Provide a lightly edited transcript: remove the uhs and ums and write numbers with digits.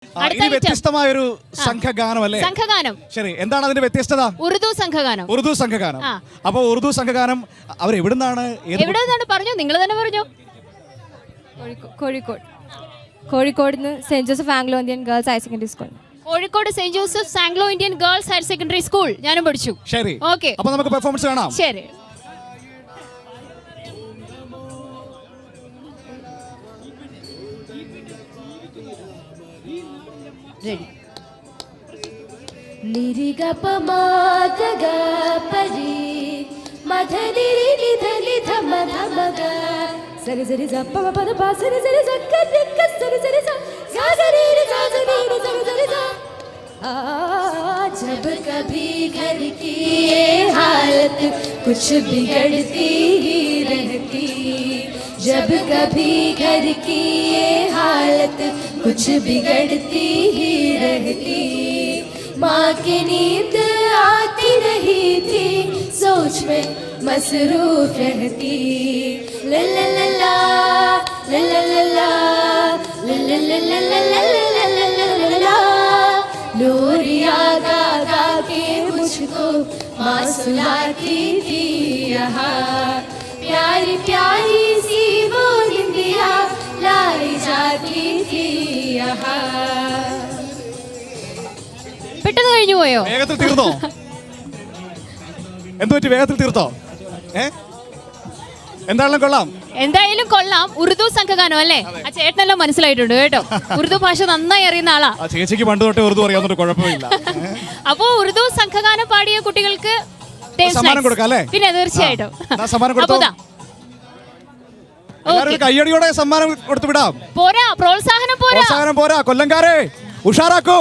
വ്യത്യസ്തമായൊരു സംഘഗാനം അല്ലേ? സംഘഗാനം. ശരി, എന്താണ് അതിന്റെ വ്യത്യസ്തത? ഉറുദു സംഘഗാനം. ഉറുദു സംഘഗാനം. അപ്പൊ ഉറുദു സംഘഗാനം അവർ എവിടുന്നാണ് പറഞ്ഞു? നിങ്ങൾ തന്നെ പറഞ്ഞു. Kozhikode saint Joseph Anglo Indian girls higher secondary school. Kozhikode saint Joseph Anglo Indian girls higher secondary school. ഞാനും പഠിച്ചു. ശരി, ഓക്കെ. അപ്പൊ നമുക്ക് പെർഫോമൻസ് കാണാം. ശരി. Ready. Liriga pamadaga pari madhaliri nidhali dhamma dhammaga sari sari zappa pada pa sari sari zakka dikka sari sari sa gazari sari sari sa जब कभी घर की ये हालत कुछ बिगड़ती ही रहती जब कभी घर की ये हालत कुछ बिगड़ती ही रहती माँ की नींद आती नहीं थी सोच में मसरूफ रहती ला ला ला ला ला ला ला ला ला ला ला ला लोरिया गा गा के मुझको माँ सुलाती थी यहाँ प्यारी प्यारी सी वो निंदिया लाई जाती थी यहाँ പെട്ടെന്ന് കഴിഞ്ഞു പോയോ? വേഗത്തിൽ തീർന്നോ? എന്തു പറ്റി? വേഗത്തിൽ തീർത്തോ? എന്തായാലും കൊള്ളാം. ഉറുദു സംഘഗാനം അല്ലേ? ആ ചേട്ടനെല്ലാം മനസ്സിലായിട്ടുണ്ട് കേട്ടോ. ഉറുദു ഭാഷ നന്നായി അറിയുന്ന ആളാ. ചേച്ചിക്ക് പണ്ട് തൊട്ടേ ഉറുദു അറിയാവുന്ന കുഴപ്പമില്ല. അപ്പോ ഉറുദു സംഘഗാനം പാടിയ കുട്ടികൾക്ക് സമ്മാനം കൊടുക്കാം അല്ലേ? പിന്നെ തീർച്ചയായിട്ടും സമ്മാനം കൊടുത്തോ? കയ്യടിയോടെ സമ്മാനം കൊടുത്തു വിടാം. പോരാ, പ്രോത്സാഹനം പോരാ. കൊല്ലംകാരെ ഉഷാറാക്കൂ.